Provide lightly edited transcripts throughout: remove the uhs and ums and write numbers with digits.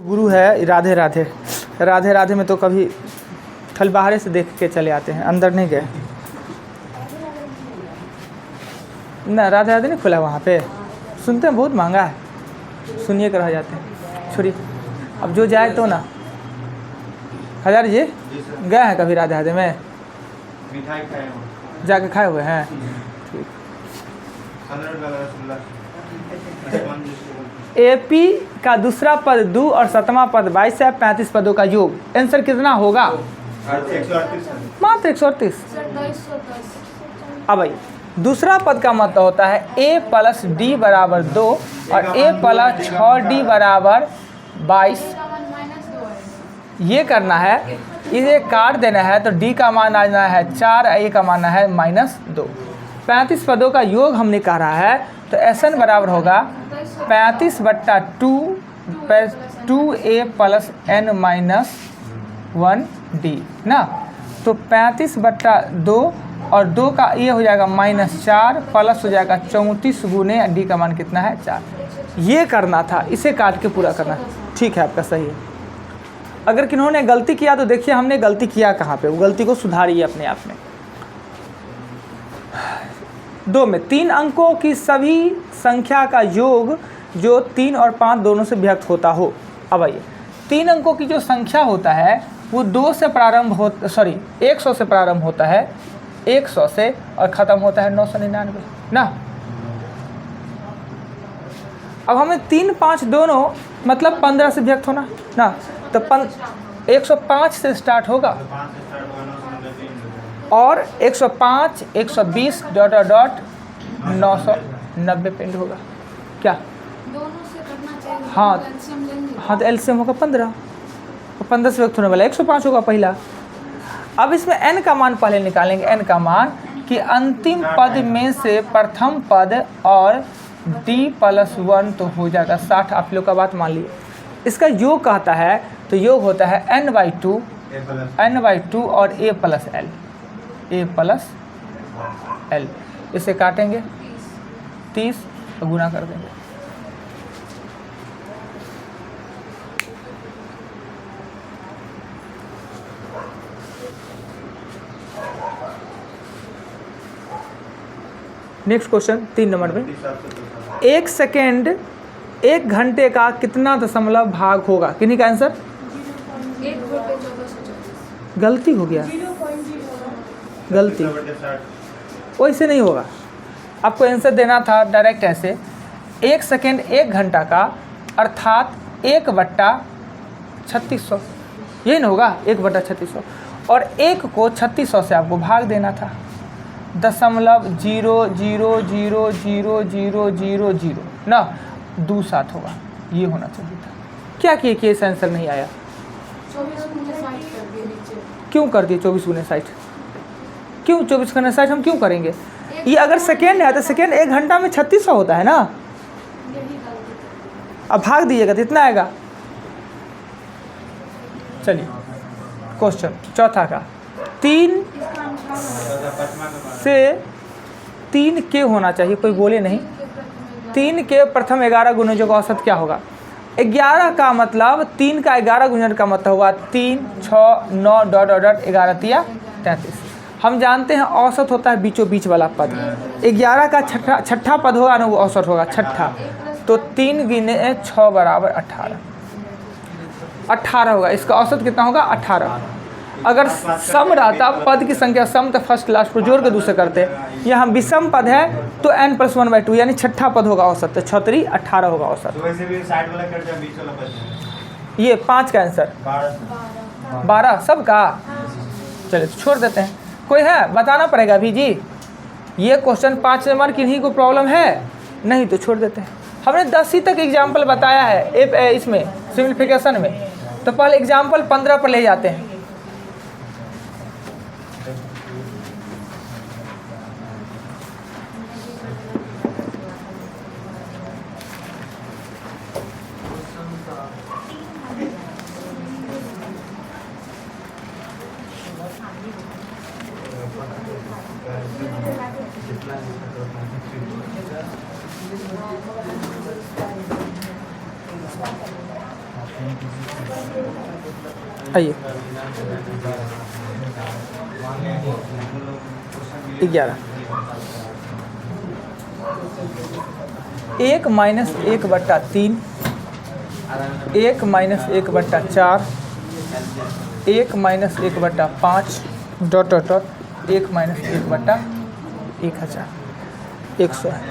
गुरु है राधे राधे। राधे राधे में तो कभी थल बाहर से देख के चले आते हैं, अंदर नहीं गए ना। राधे राधे नहीं खुला वहाँ पे, सुनते हैं बहुत महंगा है, सुनिए कर रह जाते हैं। छोड़िए, अब जो जाए तो ना। हजार जी गए हैं कभी राधे राधे में? मिठाई खाए जाके खाए हुए हैं? ठीक। एपी का दूसरा पद 2 और 7वां पद 22 है, 35 पदों का योग। आंसर कितना होगा? मात्र 138। अब भाई दूसरा पद का मतलब होता है a प्लस डी बराबर 2 और a प्लस 6d बराबर 22। ये करना है, इसे काट देना है तो d का मान आना है 4, a का मान है -2। 35 पदों का योग हमने कहा है, तो Sn बराबर होगा 35/2a प्लस n -1d ना। तो 35/2 और 2 का ये हो जाएगा -4 प्लस हो जाएगा 34 गुने डी का मान कितना है 4। ये करना था, इसे काट के पूरा करना। ठीक है, आपका सही है। अगर किन्होंने गलती किया तो देखिए हमने गलती किया कहाँ पे, वो गलती को सुधारिए अपने आप में। 2 में 3 अंकों की सभी संख्या का योग जो 3 और 5 दोनों से विभक्त होता हो। अब आइए, 3 अंकों की जो संख्या होता है वो 2 से प्रारंभ हो 100 से प्रारंभ होता है, 100 से, और ख़त्म होता है 999 ना। अब हमें 3, 5 दोनों मतलब 15 से विभक्त होना ना, तो 105 से स्टार्ट होगा और 105, 120 ... 990 पेंड होगा क्या? दोनों से करना चाहिए। हाँ एलसीएम लेंगे। हाँ, तो एलसीएम होगा 15, तो 15 से व्यक्त होने वाला 105 होगा पहला। अब इसमें n का मान पहले निकालेंगे, n का मान कि अंतिम पद में से प्रथम पद और d + 1 तो हो जाएगा 60। आप लोग का बात मान लिए। इसका योग कहता है तो योग होता है n/2 और a + l। इसे काटेंगे 30 और गुना कर देंगे। नेक्स्ट क्वेश्चन 3 नंबर में, 1 सेकेंड 1 घंटे का कितना दशमलव भाग होगा? किन्हीं का आंसर? 1/1440। गलती हो गया, गलती वैसे नहीं होगा। आपको आंसर देना था डायरेक्ट ऐसे, 1 सेकेंड 1 घंटा का अर्थात 1/3600, यही ना होगा 1/3600, और 1 को 3600 से आपको भाग देना था। 0.0000000 ना 27 होगा, ये होना चाहिए था। क्या किए कि इस आंसर नहीं आया? 24 गुने 60 कर दिए नीचे। क्यों कर दिए 24 गुने 60? क्यों 24 गुने 60 हम क्यों करेंगे? ये अगर सेकेंड है तो सेकेंड 1 घंटा में 3600 होता है ना। यही गलती। अब भाग दीजिएगा तो इतना आएगा। चलिए क्वेश्चन चौथा का, 3 से 3 के होना चाहिए, कोई बोले नहीं। 3 के प्रथम 11 गुणजों का औसत क्या होगा? 11 का मतलब 3 का 11 गुणन का मतलब होगा 3, 6, 9 ... 11 तिया 33। हम जानते हैं औसत होता है बीचों बीच वाला पद। 11 का छठा पद होगा ना, वो औसत होगा छठा। तो 3 गुने 6 बराबर 18 होगा। इसका औसत कितना होगा? 18। अगर सम रहता पद की संख्या सम तो फर्स्ट लास्ट पर जोड़ के दूसरे करते, यहाँ विषम पद है तो n+1/2 यानी छठा पद होगा औसत, तो 6 × 18 होगा औसत। तो वैसे भी साइड वाला कर दिया, बीच वाला बच गया। ये 5 का आंसर 12 सब का। चलिए तो छोड़ देते हैं। कोई है बताना पड़ेगा अभी जी। ये क्वेश्चन 5 नंबर किन्हीं को प्रॉब्लम है? नहीं तो छोड़ देते हैं। हमने 10 तक एग्जाम्पल बताया है इसमें सिम्प्लीफिकेशन में, तो पहले एग्जाम्पल 15 पर ले जाते हैं। आइए 11 1 minus 1/3 1 minus 1/4 1 minus 1/5 dot dot dot 1 minus 1/1000 100 है।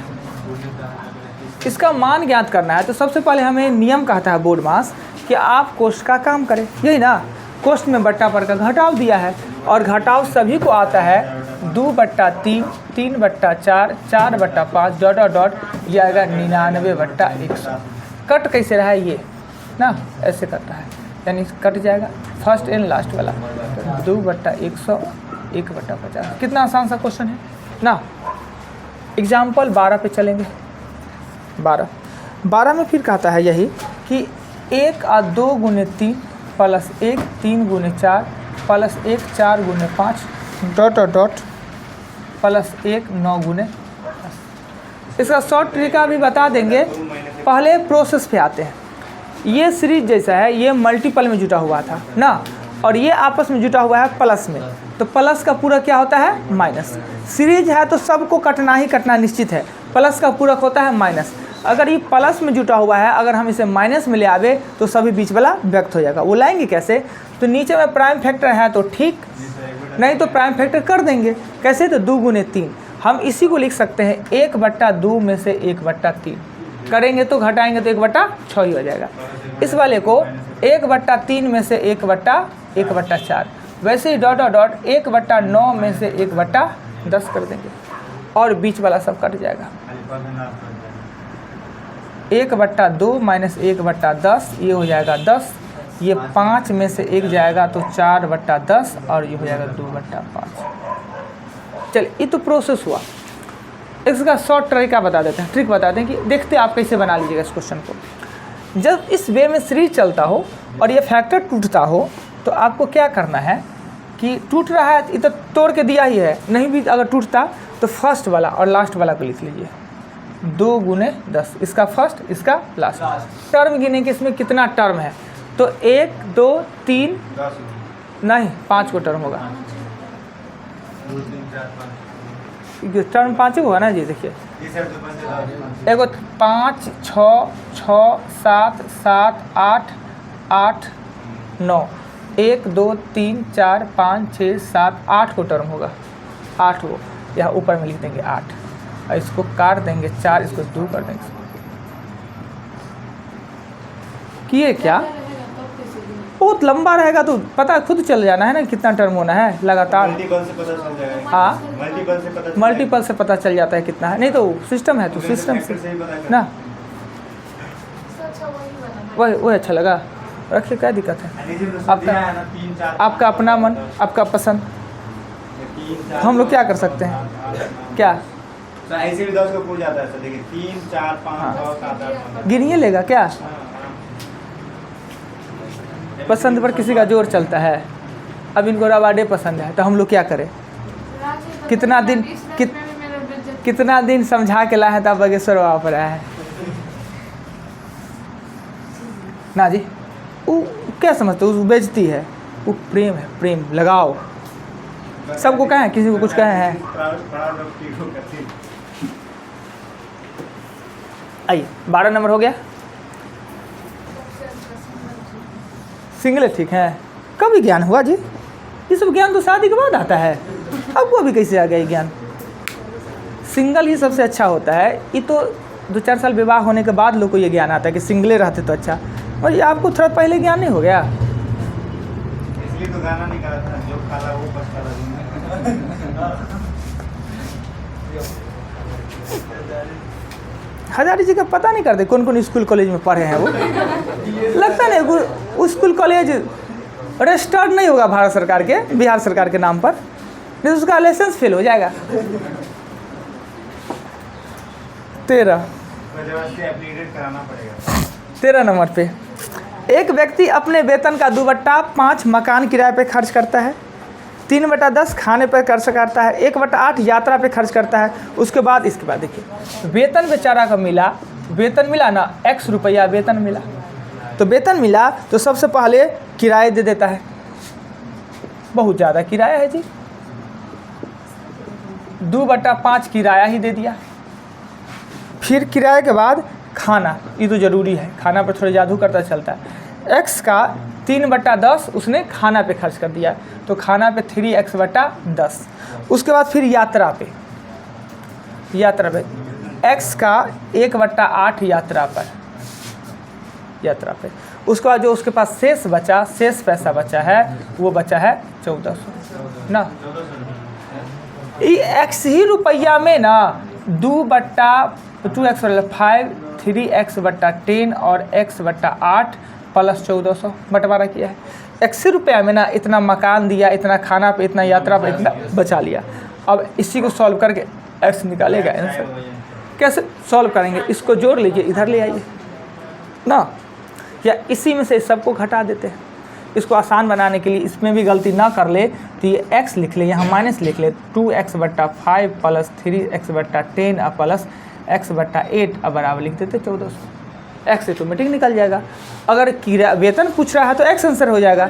इसका मान ज्ञात करना है तो सबसे पहले हमें नियम कहता है बोर्ड मास कि आप कोष्ठ का काम करें, यही ना। कोष्ठ में बट्टा पर का घटाव दिया है और घटाव सभी को आता है 2/3 3/4 4/5 डॉट डॉट डॉट ये आएगा 99/100। कट कैसे रहा है ये ना, ऐसे कटता है यानी कट जाएगा फर्स्ट एंड लास्ट वाला 2/100 1/50। कितना आसान सा क्वेश्चन है ना। एग्जाम्पल 12 पे चलेंगे। 12 में फिर कहता है यही कि 1 और 2 गुने 3 प्लस 1 3 गुने 4 प्लस 1 4 गुने 5 डॉट डॉट डॉट प्लस 1 9 गुने 10। इसका शॉर्ट तरीका भी बता देंगे। पहले प्रोसेस पे आते हैं। ये सीरीज जैसा है, ये मल्टीपल में जुटा हुआ था ना, और ये आपस में जुटा हुआ है प्लस में, तो प्लस का पूरक क्या होता है माइनस। सीरीज है तो सबको कटना ही कटना निश्चित है, प्लस का पूरक होता है माइनस। अगर ये प्लस में जुटा हुआ है, अगर हम इसे माइनस में ले आवे तो सभी बीच वाला व्यक्त हो जाएगा। वो लाएंगे कैसे, तो नीचे में प्राइम फैक्टर है तो ठीक, नहीं तो प्राइम फैक्टर कर देंगे। कैसे, तो 2 गुने 3। हम इसी को लिख सकते हैं 1/2 में से 1/3 करेंगे तो घटाएंगे तो 1/6 ही हो जाएगा। इस वाले को 1/3 में से 1/4, वैसे ही डॉट डॉट डॉट 1/9 में से 1/10 कर देंगे और बीच वाला सब कट जाएगा। 1/2 माइनस 1/10 ये हो जाएगा 10, ये 5 में से 1 जाएगा तो 4/10 और ये हो जाएगा 2/5। चलिए ये तो प्रोसेस हुआ। इसका शॉर्ट तरीका बता देते हैं, ट्रिक बता दें कि देखते आप कैसे बना लीजिएगा इस क्वेश्चन को। जब इस वे में सीरीज चलता हो और ये फैक्टर टूटता हो तो आपको क्या करना है कि टूट रहा है ये तो तोड़ के दिया ही है, नहीं भी अगर टूटता तो फर्स्ट वाला और लास्ट वाला को लिख लीजिए 2 गुने 10, इसका फर्स्ट इसका लास्ट। टर्म गिने कि इसमें कितना टर्म है, तो 1 2 3 नहीं 5 को टर्म होगा। 2 3 4 5 टर्म 5 होगा ना जी। देखिए एगो 5 6 6 7 7 8 8 9 1 2 3 4 5 6 7 8 को टर्म होगा। 8 को यहाँ ऊपर में लिख देंगे 8 और इसको काट देंगे 4, इसको 2 कर देंगे। किए क्या, बहुत लंबा रहेगा तो पता खुद चल जाना है ना कितना टर्म होना है लगातार। मल्टीपल से पता चल जाएगा। हाँ मल्टीपल से पता चल जाता है कितना है, नहीं तो सिस्टम है तो सिस्टम से ना। वही अच्छा लगा, रखिए क्या दिक्कत है। आपका अपना मन, आपका पसंद, हम लोग क्या कर सकते हैं क्या। तो ऐसे भी 10 को पूछ जाता है। देखिए 3 4 5 6 7 8 गिनिए लेगा क्या, पसंद पर किसी का जोर चलता है। अब इनको रवाडे पसंद है तो हम लोग क्या करें। कितना दिन समझा के लाया था बागेश्वर वहाँ पर आया है ना जी। वो क्या समझते, वो बेइज्जती है, वो प्रेम है, प्रेम लगाओ। सबको कहें, किसी को कुछ कहे हैं। आइए 12 नंबर हो गया। सिंगल ठीक है। कब ज्ञान हुआ जी, ये सब ज्ञान तो शादी के बाद आता है, आपको अभी कैसे आ गया ये ज्ञान। सिंगल ही सबसे अच्छा होता है। ये तो 2-4 साल विवाह होने के बाद लोग को ये ज्ञान आता है कि सिंगले रहते तो अच्छा, और ये आपको थोड़ा पहले ज्ञान नहीं हो गया। इसलिए तो गाना नहीं करा था, जो काला वो पछतावा। हजारी जी का पता नहीं करते कौन कौन स्कूल कॉलेज में पढ़े हैं वो। लगता नहीं वो स्कूल कॉलेज रजिस्टर्ड नहीं होगा भारत सरकार के, बिहार सरकार के नाम पर, नहीं तो उसका लाइसेंस फेल हो जाएगा। 13 नंबर पे एक व्यक्ति अपने वेतन का 2/5 मकान किराए पे खर्च करता है, 3/10 खाने पर खर्च करता है, 1/8 यात्रा पे खर्च करता है। उसके बाद इसके बाद देखिए वेतन बेचारा का मिला, वेतन मिला ना, X रुपया वेतन मिला, तो वेतन मिला तो सबसे पहले किराए दे देता है, बहुत ज़्यादा किराया है जी, 2/5 किराया ही दे दिया। फिर किराए के बाद खाना, ये तो ज़रूरी है, खाना पर थोड़ा जादू करता चलता है। x का 3/10 उसने खाना पे खर्च कर दिया, तो खाना पे 3x/10। उसके बाद फिर यात्रा पे x का 1/8 यात्रा पे। उसके बाद जो उसके पास शेष पैसा बचा है वो बचा है 1400 ना। ये x ही रुपया में ना 2/2x/5 3x/10 और x/8 प्लस 1400 बंटवारा किया है। x रुपया में ना इतना मकान दिया, इतना खाना पे, इतना यात्रा पे, इतना बचा लिया। अब इसी को सॉल्व करके x निकालेगा आंसर। कैसे सॉल्व करेंगे, इसको जोड़ लीजिए, इधर ले आइए ना, या इसी में से सबको घटा देते हैं। इसको आसान बनाने के लिए इसमें भी गलती ना कर ले तो ये x लिख ले, यहाँ माइनस लिख ले, 2x/5 प्लस 3x/10 और प्लस x/8 अब बराबर लिख देते 1400। x ऑटोमेटिक निकल जाएगा। अगर वेतन पूछ रहा है तो x आंसर हो जाएगा।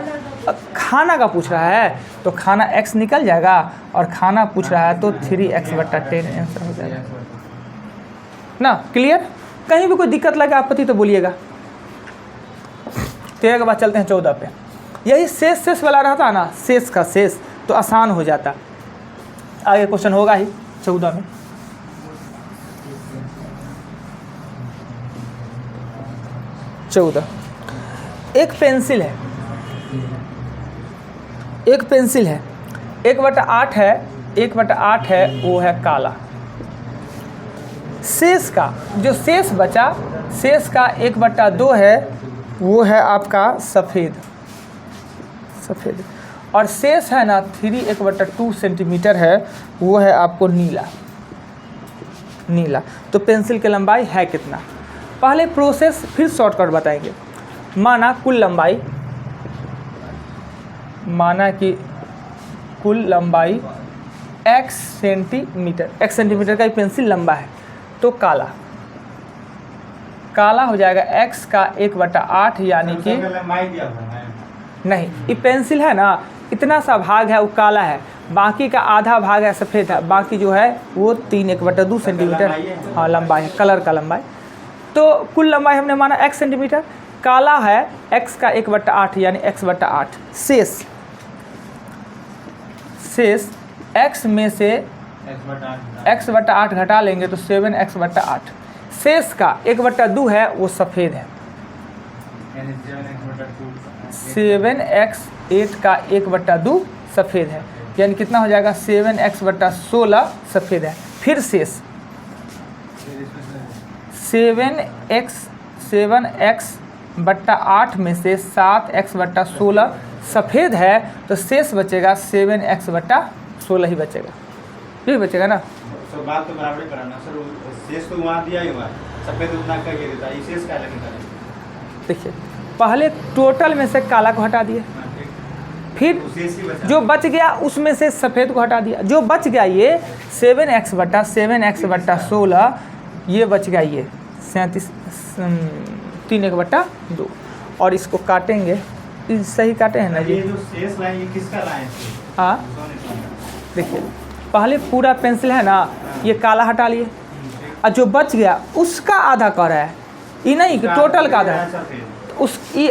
खाना का पूछ रहा है तो खाना x निकल जाएगा, और खाना पूछ रहा है तो 3x/10 आंसर हो जाएगा ना। क्लियर? कहीं भी कोई दिक्कत लगे आपत्ति तो बोलिएगा। 13 के बाद चलते हैं 14 पे। यही शेष वाला रहता ना, शेष का शेष, तो आसान हो जाता। आगे क्वेश्चन होगा ही 14 में। एक पेंसिल है, 1/8 है, 1/8 है वो है काला। शेष का जो शेष बचा, शेष का 1/2 है वो है आपका सफ़ेद, और शेष है ना 3 सेंटीमीटर है वो है आपको नीला। तो पेंसिल की लंबाई है कितना? पहले प्रोसेस फिर शॉर्टकट बताएंगे। माना कि कुल लंबाई x सेंटीमीटर का पेंसिल लंबा है, तो काला हो जाएगा x का 1/8, यानी कि नहीं, ये पेंसिल है ना, इतना सा भाग है वो काला है, बाकी का आधा भाग है सफ़ेद है, बाकी जो है वो 3 सेंटीमीटर हाँ लंबाई है, कलर का लंबाई। तो कुल लंबाई हमने माना x सेंटीमीटर, काला है x का 1/8 यानी x/8। शेष x में से x/8 घटा लेंगे तो 7x/8। शेष का 1/2 है वो सफ़ेद है, 7x8 का 1/2 सफ़ेद है, यानी कितना हो जाएगा 7x/16 सफ़ेद है। फिर शेष 7x/8 में से 7x/16 सफ़ेद है, तो शेष बचेगा 7x/16 ही बचेगा, यही बचेगा ना। सर बात तो बराबर कराना सर, शेष तो वहाँ दिया ही हुआ, सफ़ेद उतना का ये देता है, शेष का अलग निकालेंगे। देखिए पहले टोटल में से काला को हटा दिया, फिर जो बच गया उसमें से सफ़ेद को हटा दिया, जो बच गया ये 7x/16 ये बच गया, ये 3/2, और इसको काटेंगे, सही काटे हैं ना जी। ये जो शेष लाइन ये किसका लाइन है? हाँ देखिए पहले पूरा पेंसिल है ना, ये काला हटा लिए, और जो बच गया उसका आधा कर रहा है, ये नहीं कि टोटल का आधा है,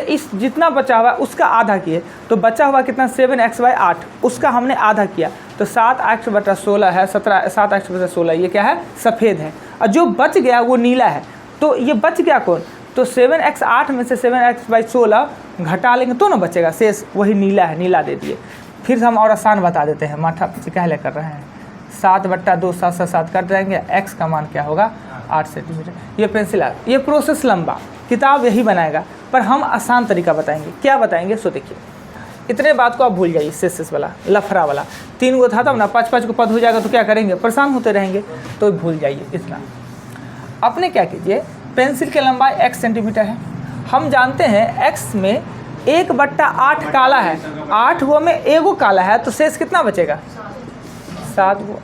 इस जितना बचा हुआ उसका आधा किए, तो बचा हुआ कितना 7x/8, उसका हमने आधा किया, तो 7x/16 है, 7x/16 ये क्या है सफ़ेद है, और जो बच गया वो नीला है। तो ये बच गया कौन, तो 7x8 में से 7x/16 घटा लेंगे तो ना बचेगा शेष, वही नीला है, नीला दे दिए। फिर हम और आसान बता देते हैं, माथा पीछे कहले कर रहे हैं, 7/2 7 कट जाएंगे, x का मान क्या होगा 8 सेंटीमीटर। ये पेंसिल है, ये प्रोसेस लंबा, किताब यही बनाएगा, पर हम आसान तरीका बताएंगे। क्या बताएंगे सो देखिए, इतने बात को आप भूल जाइए, शेष वाला लफड़ा वाला 3 गो था तब ना, 5 को पद हो जाएगा तो क्या करेंगे, परेशान होते रहेंगे, तो भूल जाइए इतना। अपने क्या कीजिए, पेंसिल की लंबाई x सेंटीमीटर है, हम जानते हैं x में 1/8 काला है, 8 वो में एगो काला है, तो शेष कितना बचेगा 7 गो।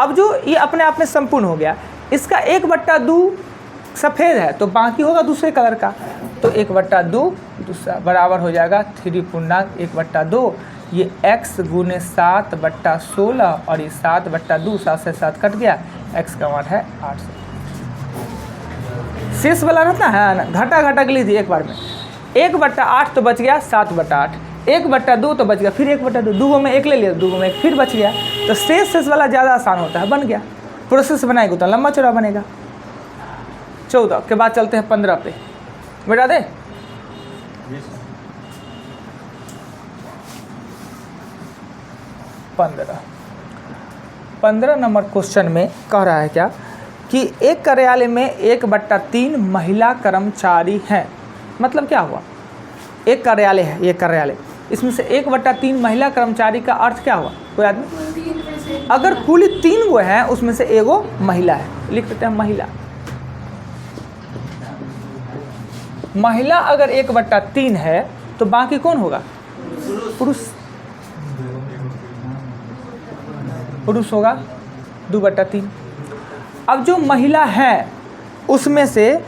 अब जो ये अपने आप में संपूर्ण हो गया, इसका 1/2 सफ़ेद है तो बाकी होगा दूसरे कलर का, तो तो 1/2 दूसरा बराबर हो जाएगा 3 पूर्णांक 1/2। ये x गुने 7/16 और ये 7/2, 7 से 7 कट गया, x का मान है 800। शेष वाला रहता है ना, घटा घटा के लीजिए एक बार में। 1/8 तो बच गया 7/8, 1/2 तो बच गया, फिर 1/2, 2 में 1 ले लिया, 2 में 1 फिर बच गया। तो शेष वाला ज़्यादा आसान होता है, बन गया। प्रोसेस बनाएगा तो लंबा चौड़ा बनेगा। 14 के बाद चलते हैं 15 पे, बेटा दे। जी सर। 15 नंबर क्वेश्चन में कह रहा है क्या कि एक कार्यालय में 1/3 महिला कर्मचारी हैं। मतलब क्या हुआ, एक कार्यालय है, ये कार्यालय, इसमें से 1/3 महिला कर्मचारी का अर्थ क्या हुआ? कोई आदमी, 3 में से अगर कुल 3 गो हैं उसमें से एगो महिला है, लिख देते हैं महिला। महिला अगर 1/3 है तो बाकी कौन होगा? पुरुष। पुरुष होगा 2/3। अब जो महिला है उसमें से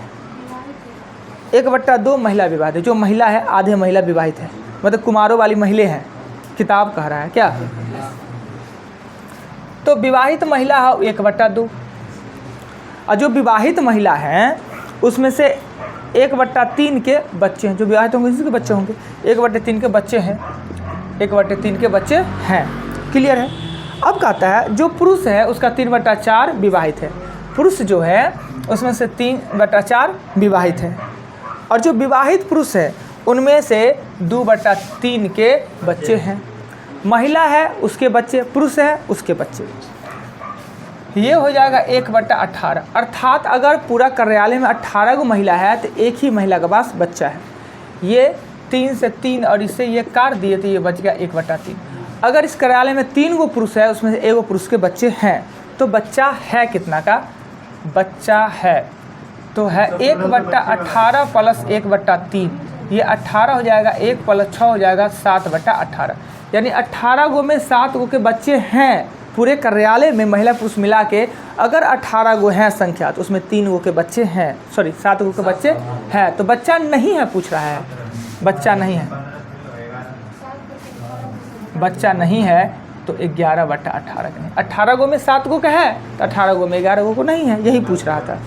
1/2 महिला विवाहित है। जो महिला है आधे महिला विवाहित है, मतलब कुमारों वाली महिला हैं, किताब कह रहा है क्या। तो विवाहित महिला है 1/2, और जो विवाहित महिला हैं उसमें से 1/3 के बच्चे हैं। जो विवाहित होंगे उसी के बच्चे होंगे, 1/3 के बच्चे हैं, 1/3 के बच्चे हैं। क्लियर है। अब कहता है जो पुरुष है उसका 3/4 विवाहित है। पुरुष जो है उसमें से 3/4 विवाहित है, और जो विवाहित पुरुष है उनमें से 2/3 के बच्चे हैं। महिला है उसके बच्चे, पुरुष है उसके बच्चे। ये हो जाएगा 1/18। अर्थात अगर पूरा कार्यालय में 18 गो महिला है तो एक ही महिला के पास बच्चा है। ये 3 से 3 और इससे ये काट दिए तो ये बच गया 1/3। अगर इस कार्यालय में 3 गो पुरुष है उसमें से एगो पुरुष के बच्चे हैं, तो बच्चा है कितना का? बच्चा है तो है 1/18 प्लस 1/3, ये 18 हो जाएगा, 1 + 6 हो जाएगा 7/18। यानी 18 गो में 7 गो के बच्चे हैं। पूरे कार्यालय में महिला पुरुष मिला के अगर 18 गो हैं संख्या तो उसमें 3 गो के बच्चे हैं, 7 गो के बच्चे हैं। तो बच्चा नहीं है पूछ रहा है, बच्चा नहीं है, बच्चा नहीं है तो 11/18 का नहीं। 18 गो में 7 गो का है तो 18 गो में 11 गो को नहीं है, यही पूछ रहा था।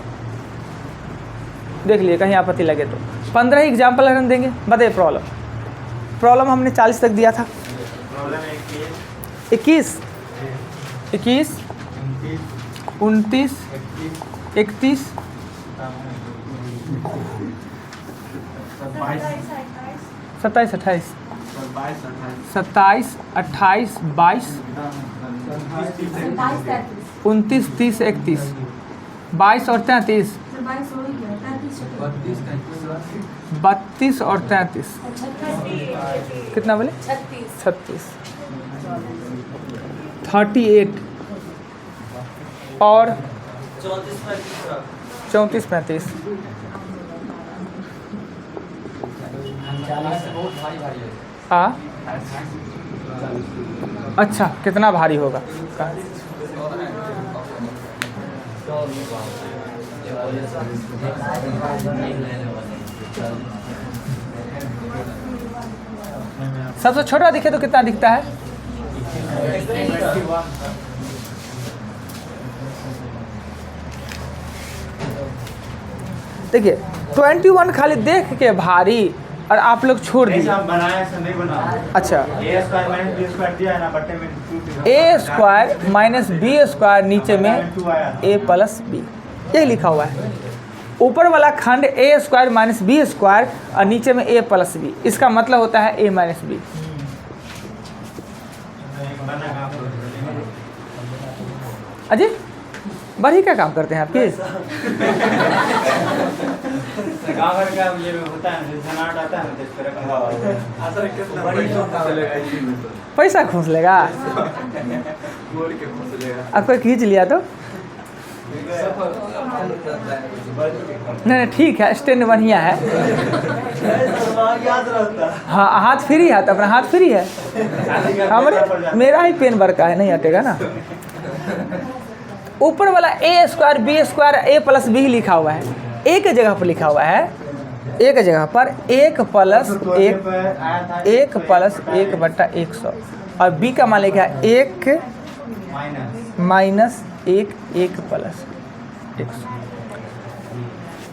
देख लिए कहीं आपत्ति लगे तो। 15 एग्जाम्पल हम देंगे, बताइए। प्रॉब्लम हमने 40 तक दिया था। प्रॉब्लम 21, 29, 31, 27, 28, 27, 28, 22, 29, 30, 31, 22 और 33, 32 और 33, कितना बोले? 36, 38 और 34, 35। हाँ, अच्छा कितना भारी होगा? सबसे छोटा दिखे तो कितना दिखता है? देखिए 21 खाली देख के भारी और आप लोग छोड़ नहीं दिए। साहब, बनाया ऐसा नहीं बना। अच्छा, a² - b² दिया है ना, बट्टे में 2 a² - b² नीचे में a + b, यही लिखा हुआ है। ऊपर वाला खंड a² - b² और नीचे में a + b, इसका मतलब होता है a - b। अजय बढ़ी क्या काम करते हैं आपके? गाँव भर का ये होता है, झनाट आता है ना, तो इस तरह का पैसा घूस लेगा। अब कोई खींच लिया तो नहीं, ठीक है, स्टैंड बढ़िया है। याद रहता है। हाँ, हाथ फ्री है तो अपना हाथ फ्री है। हमारे मेरा ही पेन भर का है, नहीं हटेगा ना। ऊपर वाला a² b² a + b लिखा हुआ है, एक जगह पर लिखा हुआ है, एक जगह पर 1 प्लस तो चौथे 1 पे आया था 1 प्लस 1/100 और बी का मान लिखा है 1 माइनस -1 1 प्लस 100।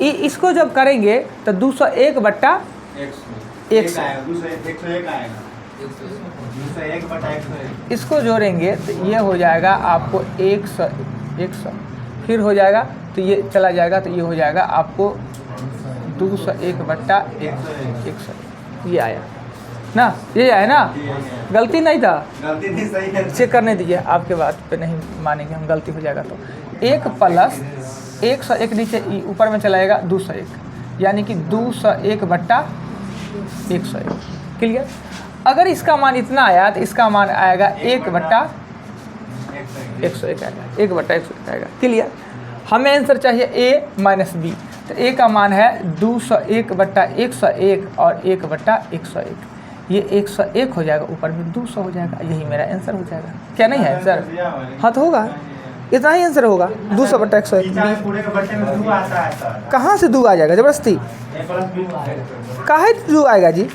इसको जब करेंगे तो 201/100 आएगा, दूसरा 101 आएगा, 201/101। इसको जोड़ेंगे तो ये हो जाएगा आपको 100 फिर हो जाएगा तो ये चला जाएगा तो ये हो जाएगा आपको 201/100 ये आया ना, ये आया ना, गलती नहीं था, गलती नहीं, सही है। चेक करने दीजिए, आपके बात पे नहीं मानेंगे हम, गलती हो जाएगा तो 1 प्लस 101 नीचे ऊपर में चला जाएगा 201 यानी कि 201/101। क्लियर। अगर इसका मान इतना आया तो इसका मान आएगा 1/101 आएगा, 1/101 आएगा। क्लियर। हमें आंसर चाहिए a माइनस बी, तो a का मान है 201/101 और 1/101, ये 101 हो जाएगा, ऊपर में 200 हो जाएगा, यही मेरा आंसर हो जाएगा। क्या नहीं है आंसर? हाँ तो होगा, इतना ही आंसर होगा 200/101। पूरे के बट्टे में 2 आता है सर। कहाँ से 2 आ जाएगा ज़बरदस्ती? काहे 2 आएगा जी?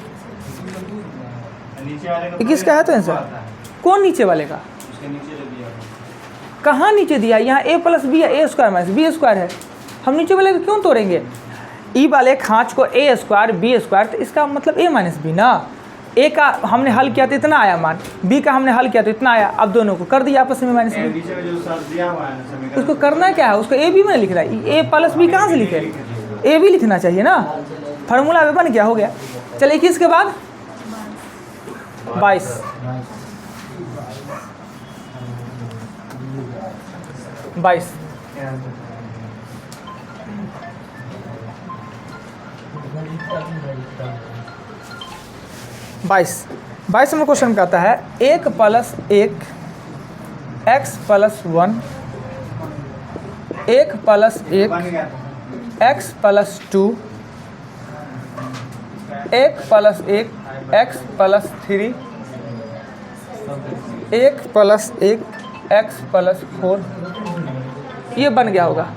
नीचे वाले ये किसका है तो आंसर? कौन नीचे वाले का? उसके नीचे जो दिया हुआ। कहाँ नीचे दिया? यहाँ a प्लस बी है, a² माइनस b² है, हम नीचे वाले को क्यों तोड़ेंगे? ई वाले खाँच को a² b² तो इसका मतलब a माइनस बी ना। a का हमने हल किया तो इतना आया मान, b का हमने हल किया तो इतना आया, अब दोनों को कर दिया आपस में माइनस बी। नीचे में जो सर दिया हुआ है ना समीकरण, उसको करना क्या है? उसको a b में लिख रहा है, a प्लस बी कहाँ से लिखे? a b लिखना चाहिए ना, फार्मूला में बन गया, हो गया। चलिए 21 के बाद 22 22 में क्वेश्चन कहता है 1 प्लस 1 x प्लस 1 1 प्लस 1 बन गया था। x plus 2 1 plus 1 x plus 3 1 plus 1 x plus 4, ये बन गया होगा,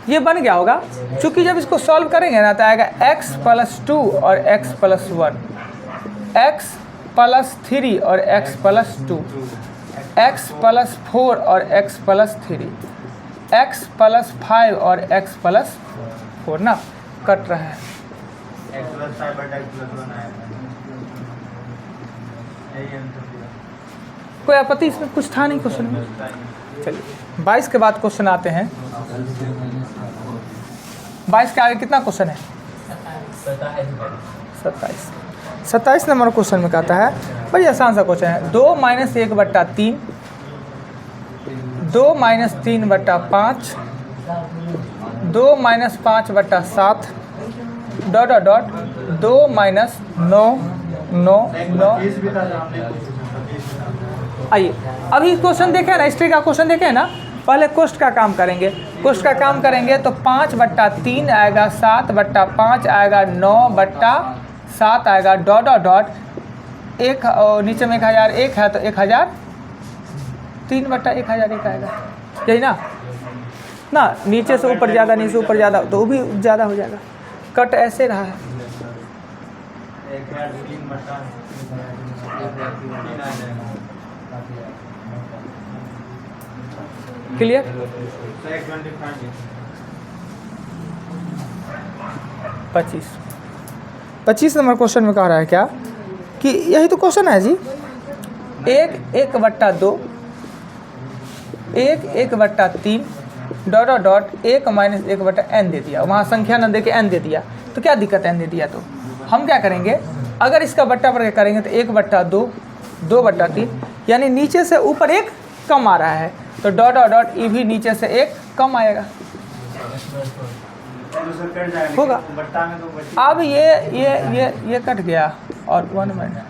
ये बन गया होगा। चूंकि जब इसको सॉल्व करेंगे ना तो आएगा x प्लस 2 और x प्लस 1, x प्लस 3 और x प्लस 2, x प्लस 4 और x प्लस 3, x प्लस 5 और x प्लस 4 ना, कट रहा है। x प्लस 5/x+1 आया था। यही आंसर दिया। कोई आपत्ति इसमें? कुछ था नहीं क्वेश्चन में। चलिए 22 के बाद क्वेश्चन आते हैं। 22 के आगे कितना क्वेश्चन है? 27 नंबर क्वेश्चन में कहता है, बड़ी आसान सा क्वेश्चन है, 2 - 1/3 2 - 3/5 2 - 5/7 ... 2 - 9 9 9। 30 भी था जो हमने पूछा। आइए अभी क्वेश्चन देखे ना, हिस्ट्री का क्वेश्चन देखे ना, पहले कोष्ट का काम करेंगे। कोष्ट का काम करेंगे तो 5/3 आएगा, 7/5 आएगा, 9/7 आएगा, ... एक और नीचे में 1001 है तो 1000 3/1001 आएगा, यही ना ना, नीचे से ऊपर ज़्यादा, नीचे से ऊपर ज़्यादा तो वो भी ज़्यादा हो जाएगा। कट ऐसे रहा है, 1/3 क्लियर। 25 नंबर क्वेश्चन में कह रहा है क्या कि यही तो क्वेश्चन है जी, 1 1/2 1 1/3 ... 1 माइनस 1/n दे दिया, वहाँ संख्या न दे के n दे दिया, तो क्या दिक्कत है n दे दिया तो हम क्या करेंगे, अगर इसका बट्टा पर करेंगे तो 1/2 2/3 यानी नीचे से ऊपर एक कम आ रहा है, तो ... ये भी नीचे से एक कम आएगा, होगा। अब ये कट गया और 1 माइनस,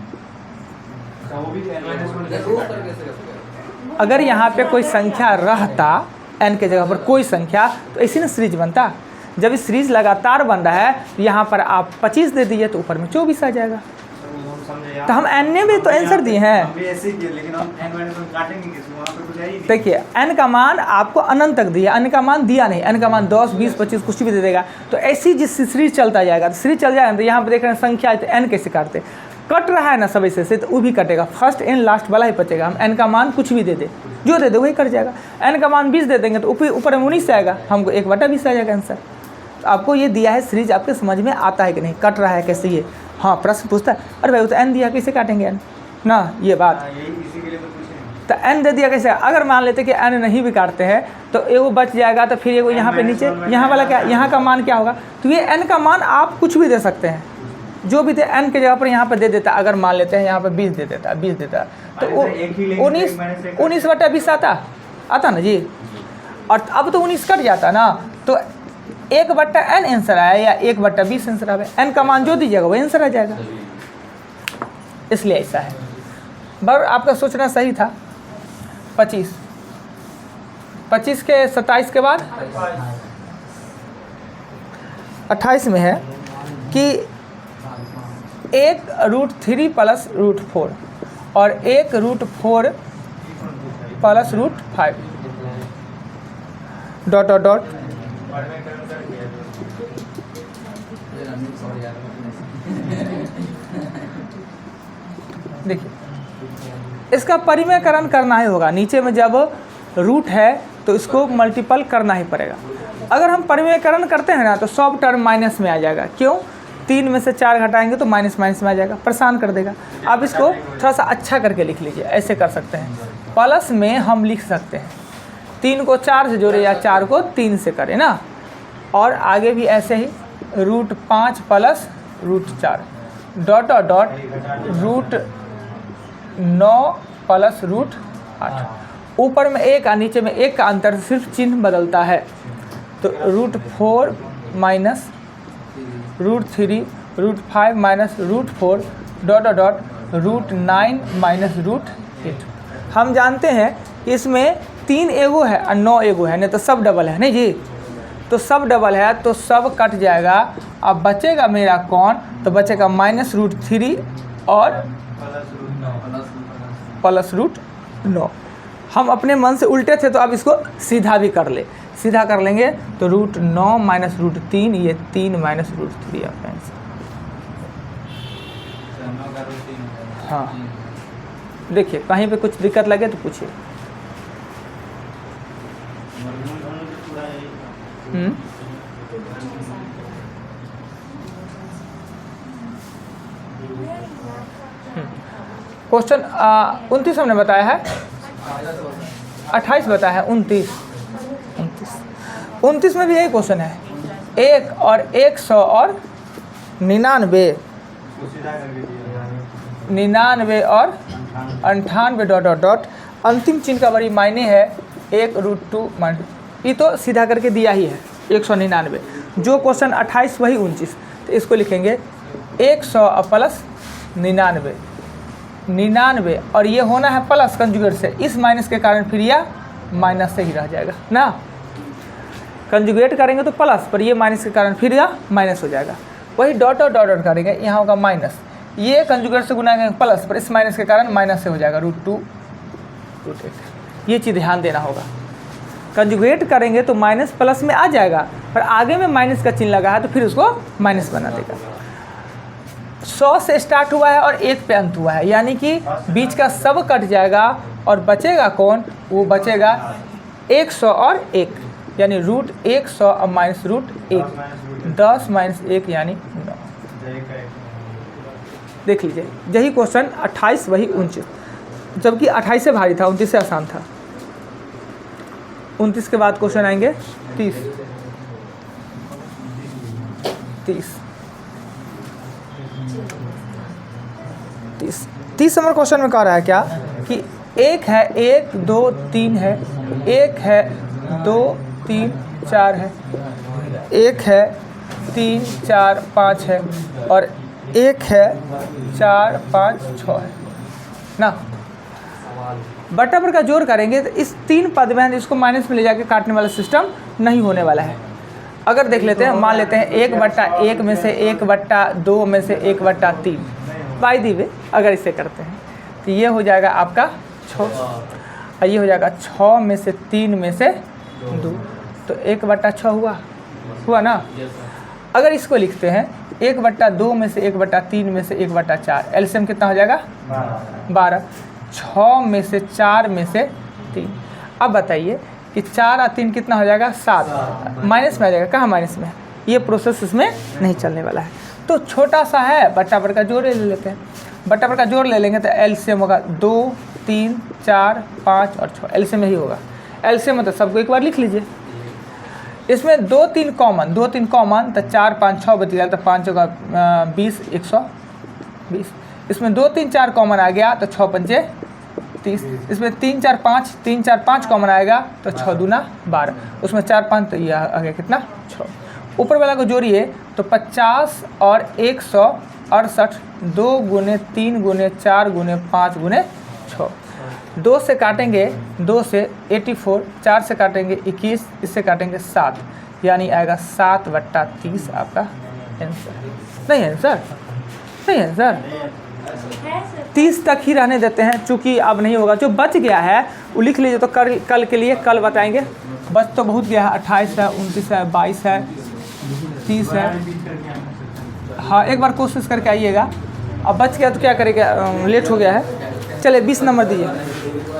अगर यहाँ पे कोई संख्या रहता n के जगह पर कोई संख्या तो ऐसी ना सीरीज बनता। जब इस सीरीज लगातार बन रहा है तो यहाँ पर आप 25 दे दीजिए तो ऊपर में 24 आ जाएगा। तो हम एन ने भी तो आंसर दिए हैं। हम भी ऐसे ही किए, लेकिन हम n माइनस हम काटेंगे किसको, वहाँ पे कुछ है ही नहीं। देखिए n का मान आपको अनंत तक दिया, n का मान दिया नहीं, n का मान 10, 20, 25 कुछ भी दे देगा। तो ऐसी जिस सीरीज चलता जाएगा, तो सीरीज चल जाएगा, तो यहाँ पे देख रहे हैं संख्या है, तो n कैसे काटते, कट रहा है ना सब ऐसे से, तो वो भी कटेगा, फर्स्ट एंड लास्ट वाला ही बचेगा। हम n का मान कुछ भी दे दे, जो दे दे वही कट जाएगा। n का मान 20 दे देंगे तो ऊपर में 19 आएगा, हमको 1/20 आ जाएगा आंसर। तो आपको ये दिया है, सीरीज आपके समझ में आता है कि नहीं, कट रहा है कैसे ये। हाँ, प्रश्न पूछता है अरे भाई वो तो n दिया, कैसे काटेंगे n ना, ये बात। हाँ, यही इसी के लिए तो पूछे। तो n दे दिया कैसे, अगर मान लेते कि n नहीं भी काटते हैं तो एगो बच जाएगा, तो फिर एगो यहाँ पे नीचे, यहाँ वाला क्या, यहाँ का मान क्या होगा। तो ये n का मान आप कुछ भी दे सकते हैं, जो भी थे n के जगह पर यहाँ पे दे देता। अगर मान लेते हैं यहाँ पे 20 दे देता, 20 देता, तो 19/20 आता ना जी। और अब तो 19 कट जाता ना, तो 1/n आंसर आया या 1/20 आंसर आया। n का मान जो दीजिएगा वही आंसर आ जाएगा, इसलिए ऐसा है। पर आपका सोचना सही था। 25 के 27 के बाद 28 में है कि 1√3 + √4 और 1√4 + √5 डॉट डॉट डॉट देखिए, इसका परिमेयकरण करना ही होगा। नीचे में जब रूट है तो इसको मल्टीपल करना ही पड़ेगा। अगर हम परिमेयकरण करते हैं ना तो सब टर्म माइनस में आ जाएगा। क्यों, 3 में से 4 घटाएंगे तो माइनस माइनस में आ जाएगा, परेशान कर देगा। आप इसको थोड़ा सा अच्छा करके लिख लीजिए, ऐसे कर सकते हैं। प्लस में हम लिख सकते हैं 3 को 4 से जोड़े या 4 को 3 से करें ना, और आगे भी ऐसे ही √5 + √4 डॉट डॉट डॉट √9 + √8। ऊपर में 1 और नीचे में 1 का अंतर, सिर्फ चिन्ह बदलता है। तो √4 - √3 √5 - √4 डॉट डॉट डॉट √9 - √8। हम जानते हैं कि इसमें 3 एगो है और 9 एगो है, नहीं तो सब डबल है नहीं जी। तो सब डबल है तो सब कट जाएगा। अब बचेगा मेरा कौन, तो बचेगा -√3 और +√9। हम अपने मन से उल्टे थे तो अब इसको सीधा भी कर ले, सीधा कर लेंगे तो √9 - √3, ये 3 - √3 आपका आंसर। हाँ, देखिए कहीं पे कुछ दिक्कत लगे तो पूछिए। क्वेश्चन 29 हमने बताया है, 28 बताया है, 29 में भी यही क्वेश्चन है। 1 और 100 और 99 और 98 डॉट डॉट डॉट अंतिम चिन्ह का बड़ी मायने है 1√2। ये तो सीधा करके दिया ही है 199। जो क्वेश्चन 28 वही 29, तो इसको लिखेंगे 100 + 99 और ये होना है प्लस कंजुगेट से, इस माइनस के कारण फिर यह माइनस से ही रह जाएगा ना। कंजुगेट करेंगे तो प्लस, पर ये माइनस के कारण फिर यह माइनस हो जाएगा। वही डॉट डॉट डॉट करेंगे, यहाँ होगा माइनस, ये कंजुगेट से गुना करेंगे प्लस, पर इस माइनस के कारण माइनस से हो जाएगा √2 √8। ये चीज़ ध्यान देना होगा। कंजुगेट करेंगे तो माइनस प्लस में आ जाएगा, पर आगे में माइनस का चिन्ह लगा है तो फिर उसको माइनस बना देगा। 100 से स्टार्ट हुआ है और 1 पे अंत हुआ है, यानी कि बीच का सब कट जाएगा और बचेगा कौन, वो बचेगा 100 और 1, यानी √100 और -√1, 10 - 1 यानी 9। देख लीजिए, यही क्वेश्चन 28 वही 29, जबकि 28 से भारी था, 29 से आसान था। 29 के बाद क्वेश्चन आएंगे 30 नंबर क्वेश्चन में कह रहा है क्या कि 1 है, 1 2 3 है, 1 है 2 3 4 है, 1 है 3 4 5 है और 1 है 4 5 6 है ना। बटा पर का जोड़ करेंगे तो इस 3 पद में इसको माइनस में ले जाके काटने वाला सिस्टम नहीं होने वाला है। अगर देख लेते हैं, मान लेते हैं 1/1 में से 1/2 में से 1/3, बाय दी वे अगर इसे करते हैं तो ये हो जाएगा आपका 6 और ये हो जाएगा 6 में से 3 में से 2, तो 1/6 हुआ ना। अगर इसको लिखते हैं 1/2 में से 1/3 में से 1/4, एलसीएम कितना हो जाएगा 12, 6 में से 4 में से 3। अब बताइए कि 4 और 3 कितना हो जाएगा 7, माइनस में आ जाएगा, कहाँ माइनस में, ये प्रोसेस इसमें नहीं चलने वाला है। तो छोटा सा है, बट्टा पर का जोड़ ले लेते हैं, बट्टा पर का जोड़ ले लेंगे तो एलसीएम होगा 2, 3, 4, 5 और 6, एलसीएम यही होगा। एलसीएम मतलब सबको एक बार लिख लीजिए, इसमें 2, 3 कॉमन, 2, 3 कॉमन तो 4, 5, 6 बच गया, तो 5 होगा 20, 120। इसमें 2, 3, 4 कॉमन आ गया तो 6 पंचे 30। इसमें 3, 4, 5, 3, 4, 5 कॉमन आएगा तो 6 दूना 12, उसमें 4, 5 तो ये आ गया कितना 6। ऊपर वाला को जोड़िए तो 50 और 168, 2 गुने 3 गुने 4 गुने 5 गुने 6। 2 से काटेंगे 2 से 84, 4 से काटेंगे 21, इससे काटेंगे 7, यानी आएगा 7/30 आपका आंसर। नहीं आंसर, नहीं आंसर, 30 तक ही रहने देते हैं, चूँकि अब नहीं होगा। जो बच गया है वो लिख लीजिए, तो कल के लिए कल बताएंगे। बच तो बहुत गया है, 28 है, 29 है, 22 है, 30 है। हाँ एक बार कोशिश करके आइएगा। अब बच गया तो क्या करेगा, लेट हो गया है। चलिए 20 नंबर दीजिए।